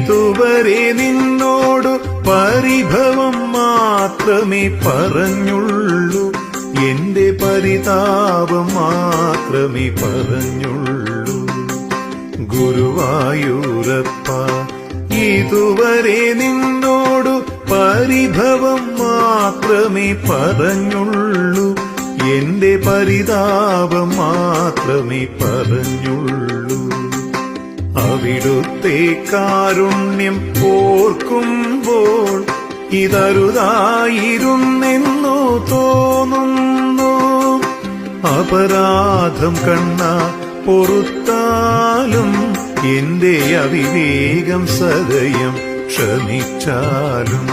ഇതുവരെ നിന്നോട് പരിഭവം മാത്രമേ പറഞ്ഞുള്ളൂ, എന്റെ പരിതാപം മാത്രമേ പറഞ്ഞുള്ളൂ. ഗുരുവായൂരപ്പ, ഇതുവരെ നിന്നോട് പരിഭവം മാത്രമേ പറഞ്ഞുള്ളൂ, എന്റെ പരിതാപം മാത്രമേ പറഞ്ഞുള്ളൂ. അവിടുത്തെ കാരുണ്യം ഓർക്കുമ്പോൾ ഇതരുതായിരുന്നെന്നു തോന്നുന്നു. അപരാധം കണ്ണ പൊറുത്താലും എന്റെ അവിവേകം സദയം ക്ഷമിച്ചാലും